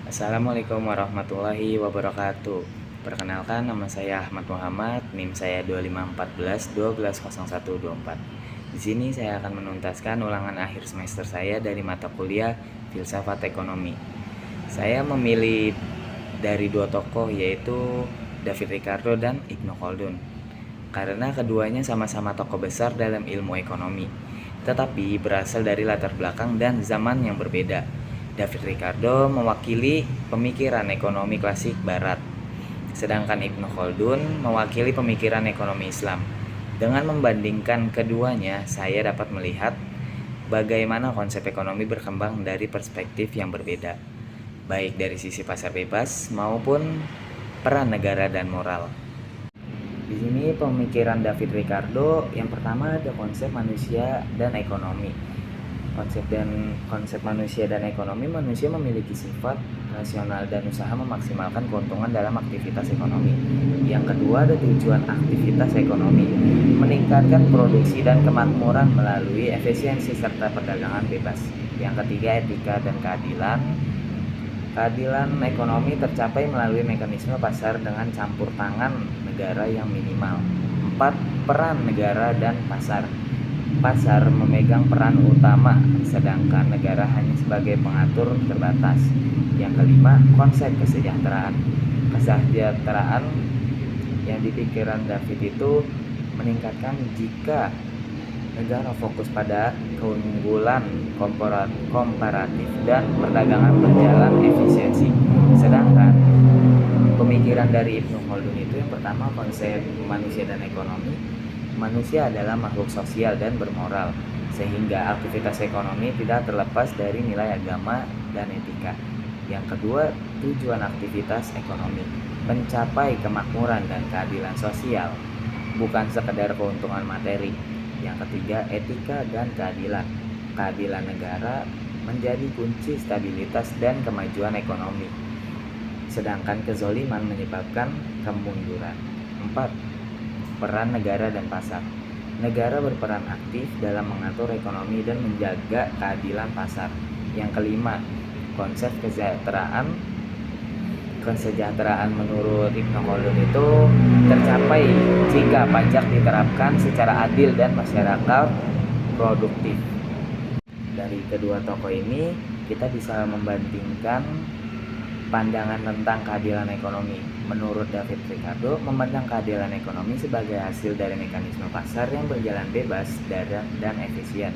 Assalamualaikum warahmatullahi wabarakatuh. Perkenalkan, nama saya Ahmad Muhammad, NIM saya 2514 120124. Di sini saya akan menuntaskan ulangan akhir semester saya dari mata kuliah Filsafat Ekonomi. Saya memilih dari dua tokoh, yaitu David Ricardo dan Ibnu Khaldun, karena keduanya sama-sama tokoh besar dalam ilmu ekonomi, tetapi berasal dari latar belakang dan zaman yang berbeda. David Ricardo mewakili pemikiran ekonomi klasik Barat, sedangkan Ibnu Khaldun mewakili pemikiran ekonomi Islam. Dengan membandingkan keduanya, saya dapat melihat bagaimana konsep ekonomi berkembang dari perspektif yang berbeda, baik dari sisi pasar bebas maupun peran negara dan moral. Di sini pemikiran David Ricardo, yang pertama ada konsep manusia dan ekonomi. Konsep manusia dan ekonomi, manusia memiliki sifat rasional dan usaha memaksimalkan keuntungan dalam aktivitas ekonomi. Yang kedua ada tujuan aktivitas ekonomi, meningkatkan produksi dan kemakmuran melalui efisiensi serta perdagangan bebas. Yang ketiga etika dan keadilan. Keadilan ekonomi tercapai melalui mekanisme pasar dengan campur tangan negara yang minimal. 4. Peran negara dan pasar. Pasar memegang peran utama, sedangkan negara hanya sebagai pengatur terbatas. Yang kelima, konsep kesejahteraan. Kesejahteraan yang dipikiran David itu meningkatkan jika negara fokus pada keunggulan komparatif dan perdagangan berjalan efisiensi. Sedangkan pemikiran dari Ibnu Khaldun itu yang pertama konsep manusia dan ekonomi. Manusia adalah makhluk sosial dan bermoral, sehingga aktivitas ekonomi tidak terlepas dari nilai agama dan etika. Yang kedua, tujuan aktivitas ekonomi mencapai kemakmuran dan keadilan sosial, bukan sekedar keuntungan materi. Yang ketiga, etika dan keadilan. Keadilan negara menjadi kunci stabilitas dan kemajuan ekonomi, sedangkan kezoliman menyebabkan kemunduran. 4. Peran negara dan pasar. Negara berperan aktif dalam mengatur ekonomi dan menjaga keadilan pasar. Yang kelima, konsep kesejahteraan menurut Ibnu Khaldun itu tercapai jika pajak diterapkan secara adil dan masyarakat produktif. Dari kedua tokoh ini kita bisa membandingkan pandangan tentang keadilan ekonomi. Menurut David Ricardo, memandang keadilan ekonomi sebagai hasil dari mekanisme pasar yang berjalan bebas dan efisien.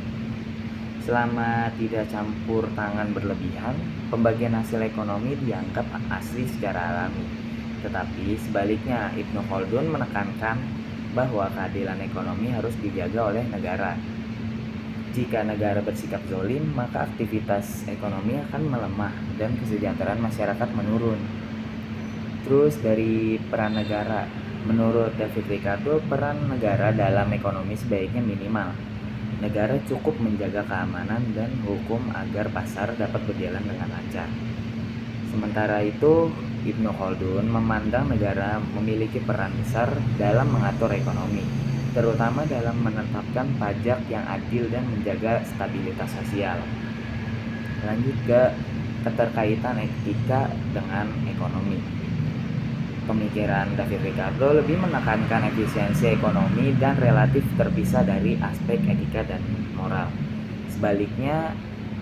Selama tidak campur tangan berlebihan, pembagian hasil ekonomi dianggap asli secara alami. Tetapi sebaliknya, Ibnu Khaldun menekankan bahwa keadilan ekonomi harus dijaga oleh negara. Jika negara bersikap zalim, maka aktivitas ekonomi akan melemah dan kesejahteraan masyarakat menurun. Terus dari peran negara, menurut David Ricardo, peran negara dalam ekonomi sebaiknya minimal. Negara cukup menjaga keamanan dan hukum agar pasar dapat berjalan dengan lancar. Sementara itu, Ibnu Khaldun memandang negara memiliki peran besar dalam mengatur ekonomi, terutama dalam menetapkan pajak yang adil dan menjaga stabilitas sosial. Lanjut ke keterkaitan etika dengan ekonomi. Pemikiran David Ricardo lebih menekankan efisiensi ekonomi dan relatif terpisah dari aspek etika dan moral. Sebaliknya,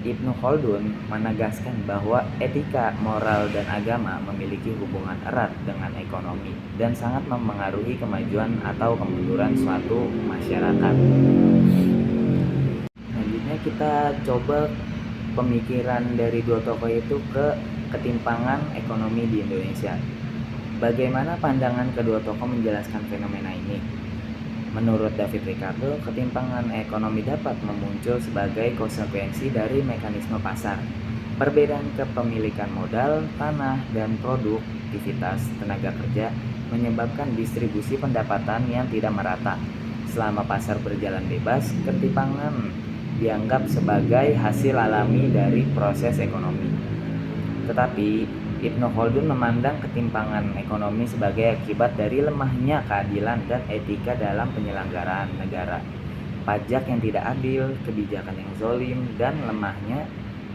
Ibnu Khaldun menegaskan bahwa etika, moral, dan agama memiliki hubungan erat dengan ekonomi dan sangat mempengaruhi kemajuan atau kemunduran suatu masyarakat. Selanjutnya kita coba pemikiran dari dua tokoh itu ke ketimpangan ekonomi di Indonesia. Bagaimana pandangan kedua tokoh menjelaskan fenomena ini? Menurut David Ricardo, ketimpangan ekonomi dapat memuncul sebagai konsekuensi dari mekanisme pasar, perbedaan kepemilikan modal, tanah, dan produktivitas tenaga kerja menyebabkan distribusi pendapatan yang tidak merata. Selama pasar berjalan bebas, ketimpangan dianggap sebagai hasil alami dari proses ekonomi. Tetapi Ibnu Khaldun memandang ketimpangan ekonomi sebagai akibat dari lemahnya keadilan dan etika dalam penyelenggaraan negara, pajak yang tidak adil, kebijakan yang zalim, dan lemahnya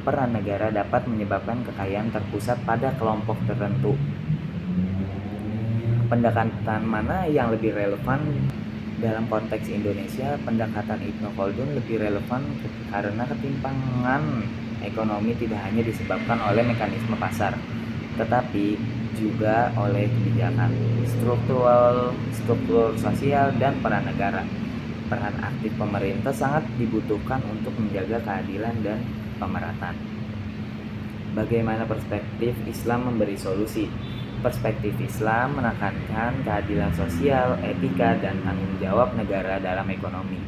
peran negara dapat menyebabkan kekayaan terpusat pada kelompok tertentu. Pendekatan mana yang lebih relevan dalam konteks Indonesia? Pendekatan Ibnu Khaldun lebih relevan karena ketimpangan ekonomi tidak hanya disebabkan oleh mekanisme pasar, tetapi juga oleh kebijakan struktur sosial dan peran negara. Peran aktif pemerintah sangat dibutuhkan untuk menjaga keadilan dan pemerataan. Bagaimana perspektif Islam memberi solusi? Perspektif Islam menekankan keadilan sosial, etika, dan tanggung jawab negara dalam ekonomi.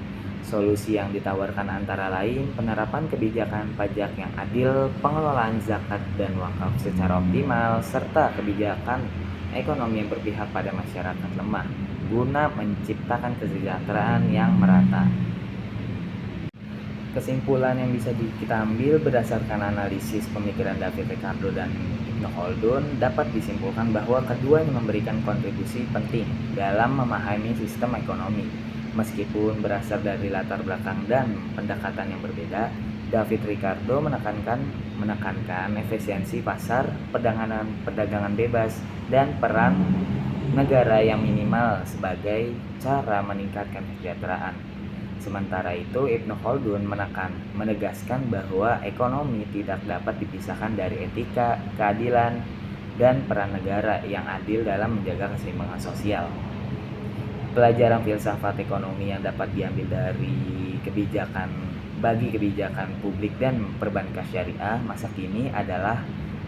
Solusi yang ditawarkan antara lain penerapan kebijakan pajak yang adil, pengelolaan zakat dan wakaf secara optimal, serta kebijakan ekonomi yang berpihak pada masyarakat lemah, guna menciptakan kesejahteraan yang merata. Kesimpulan yang bisa kita ambil berdasarkan analisis pemikiran David Ricardo dan Ibnu Khaldun dapat disimpulkan bahwa keduanya memberikan kontribusi penting dalam memahami sistem ekonomi. Meskipun berasal dari latar belakang dan pendekatan yang berbeda, David Ricardo menekankan efisiensi pasar, perdagangan bebas, dan peran negara yang minimal sebagai cara meningkatkan kesejahteraan. Sementara itu, Ibnu Khaldun menegaskan bahwa ekonomi tidak dapat dipisahkan dari etika, keadilan, dan peran negara yang adil dalam menjaga keseimbangan sosial. Pelajaran filsafat ekonomi yang dapat diambil dari kebijakan publik dan perbankan syariah masa kini adalah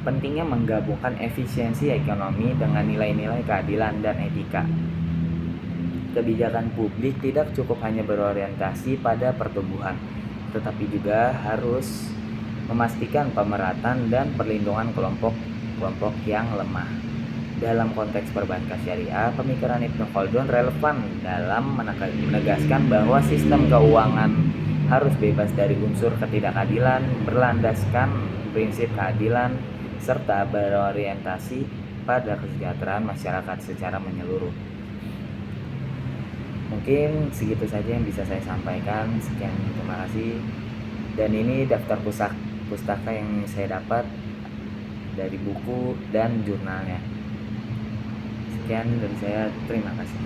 pentingnya menggabungkan efisiensi ekonomi dengan nilai-nilai keadilan dan etika. Kebijakan publik tidak cukup hanya berorientasi pada pertumbuhan, tetapi juga harus memastikan pemerataan dan perlindungan kelompok yang lemah. Dalam konteks perbankan syariah, pemikiran Ibnu Khaldun relevan dalam menegaskan bahwa sistem keuangan harus bebas dari unsur ketidakadilan, berlandaskan prinsip keadilan, serta berorientasi pada kesejahteraan masyarakat secara menyeluruh. Mungkin segitu saja yang bisa saya sampaikan. Sekian, terima kasih. Dan ini daftar pustaka yang saya dapat dari buku dan jurnalnya. Sekian dari saya, terima kasih.